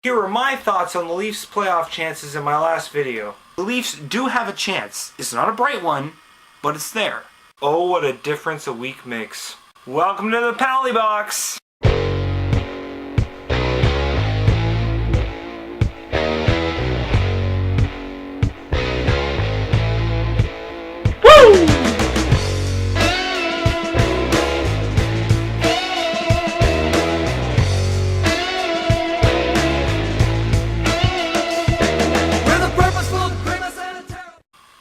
Here are my thoughts on the Leafs' playoff chances in my last video. The Leafs do have a chance. It's not a bright one, but it's there. Oh, what a difference a week makes. Welcome to the Penalty Box!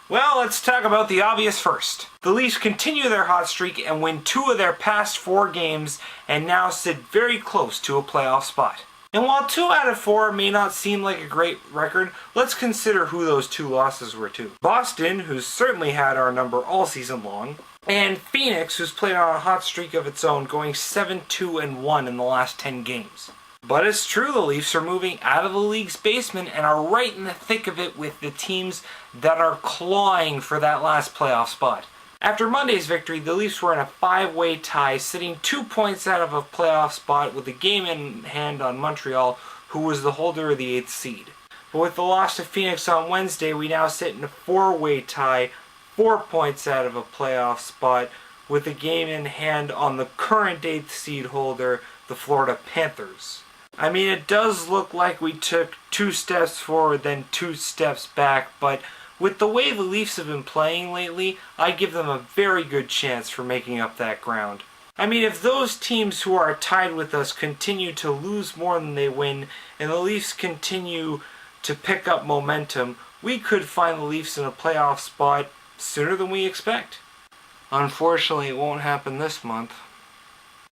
Well, let's talk about the obvious first. The Leafs continue their hot streak and win 2 of their past 4 games and now sit very close to a playoff spot. And while 2 out of 4 may not seem like a great record, let's consider who those 2 losses were to. Boston, who's certainly had our number all season long, and Phoenix, who's played on a hot streak of its own, going 7-2-1 in the last 10 games. But it's true, the Leafs are moving out of the league's basement and are right in the thick of it with the teams that are clawing for that last playoff spot. After Monday's victory, the Leafs were in a 5-way tie, sitting 2 points out of a playoff spot with a game in hand on Montreal, who was the holder of the 8th seed. But with the loss to Phoenix on Wednesday, we now sit in a 4-way tie, 4 points out of a playoff spot, with a game in hand on the current 8th seed holder, the Florida Panthers. I mean, it does look like we took 2 steps forward, then 2 steps back, but with the way the Leafs have been playing lately, I give them a very good chance for making up that ground. I mean, if those teams who are tied with us continue to lose more than they win, and the Leafs continue to pick up momentum, we could find the Leafs in a playoff spot sooner than we expect. Unfortunately, it won't happen this month.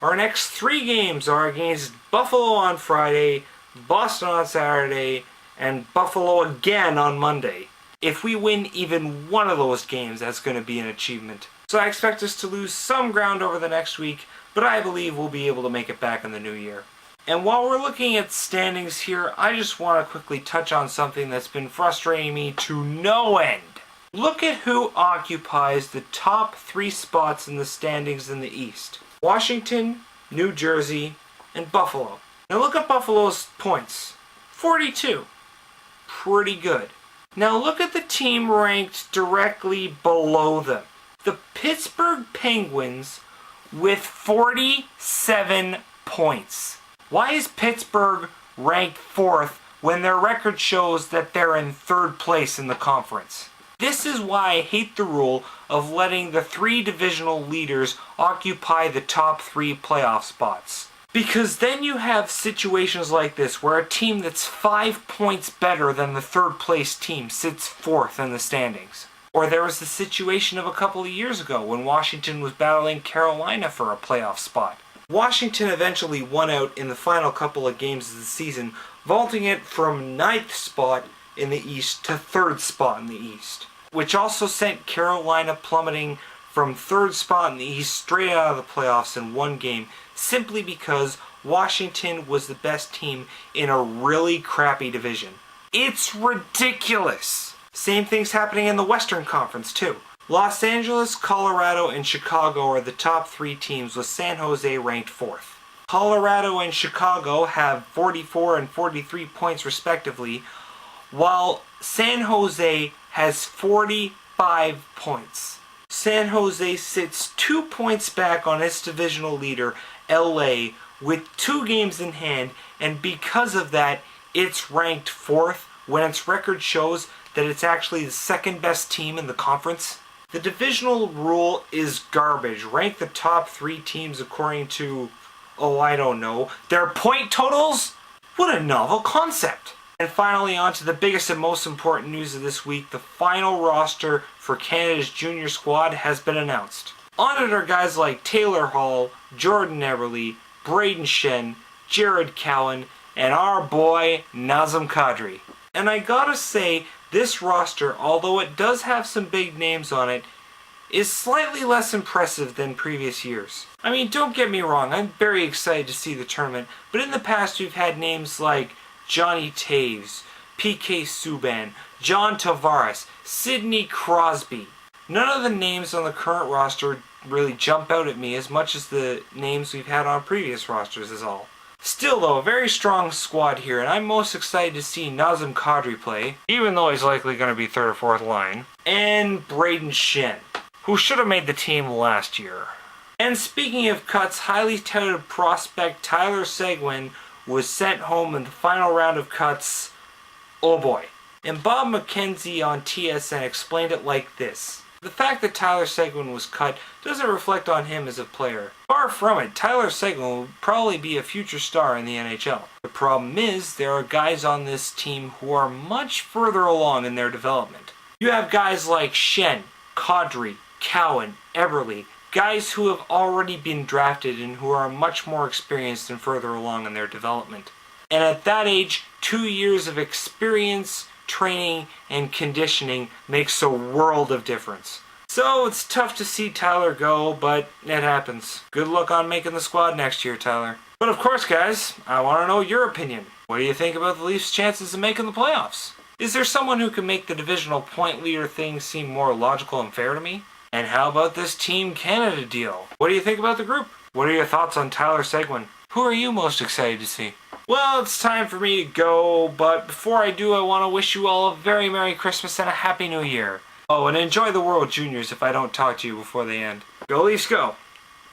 Our next 3 games are against Buffalo on Friday, Boston on Saturday, and Buffalo again on Monday. If we win even one of those games, that's going to be an achievement. So I expect us to lose some ground over the next week, but I believe we'll be able to make it back in the new year. And while we're looking at standings here, I just want to quickly touch on something that's been frustrating me to no end. Look at who occupies the top 3 spots in the standings in the East. Washington, New Jersey, and Buffalo. Now look at Buffalo's points. 42. Pretty good. Now look at the team ranked directly below them. The Pittsburgh Penguins with 47 points. Why is Pittsburgh ranked 4th when their record shows that they're in 3rd place in the conference? This is why I hate the rule of letting the 3 divisional leaders occupy the top 3 playoff spots. Because then you have situations like this where a team that's 5 points better than the 3rd place team sits 4th in the standings. Or there was the situation of a couple of years ago when Washington was battling Carolina for a playoff spot. Washington eventually won out in the final couple of games of the season, vaulting it from 9th spot in the East to 3rd spot in the East, which also sent Carolina plummeting from 3rd spot in the East straight out of the playoffs in 1 game, simply because Washington was the best team in a really crappy division. It's ridiculous! Same thing's happening in the Western Conference too. Los Angeles, Colorado, and Chicago are the top 3 teams, with San Jose ranked 4th. Colorado and Chicago have 44 and 43 points respectively, while San Jose has 45 points. San Jose sits 2 points back on its divisional leader, LA, with 2 games in hand, and because of that, it's ranked 4th when its record shows that it's actually the 2nd best team in the conference. The divisional rule is garbage. Rank the top 3 teams according to, I don't know, their point totals? What a novel concept! And finally, on to the biggest and most important news of this week. The final roster for Canada's junior squad has been announced. On it are guys like Taylor Hall, Jordan Eberle, Braden Shen, Jared Cowan, and our boy Nazem Kadri. And I gotta say, this roster, although it does have some big names on it, is slightly less impressive than previous years. I mean, don't get me wrong, I'm very excited to see the tournament, but in the past we've had names like Johnny Taves, PK Subban, John Tavares, Sidney Crosby. None of the names on the current roster really jump out at me as much as the names we've had on previous rosters is all. Still though, a very strong squad here, and I'm most excited to see Nazem Kadri play, even though he's likely going to be third or fourth line, and Braden Shen, who should have made the team last year. And speaking of cuts, highly touted prospect Tyler Seguin was sent home in the final round of cuts. Oh boy. And Bob McKenzie on TSN explained it like this. The fact that Tyler Seguin was cut doesn't reflect on him as a player. Far from it, Tyler Seguin will probably be a future star in the NHL. The problem is, there are guys on this team who are much further along in their development. You have guys like Shen, Kadri, Cowan, Eberle, guys who have already been drafted and who are much more experienced and further along in their development. And at that age, 2 years of experience, training, and conditioning makes a world of difference. So it's tough to see Tyler go, but it happens. Good luck on making the squad next year, Tyler. But of course, guys, I want to know your opinion. What do you think about the Leafs' chances of making the playoffs? Is there someone who can make the divisional point leader thing seem more logical and fair to me? And how about this Team Canada deal? What do you think about the group? What are your thoughts on Tyler Seguin? Who are you most excited to see? Well, it's time for me to go, but before I do, I want to wish you all a very Merry Christmas and a Happy New Year. Oh, and enjoy the World Juniors if I don't talk to you before they end. Go Leafs, go!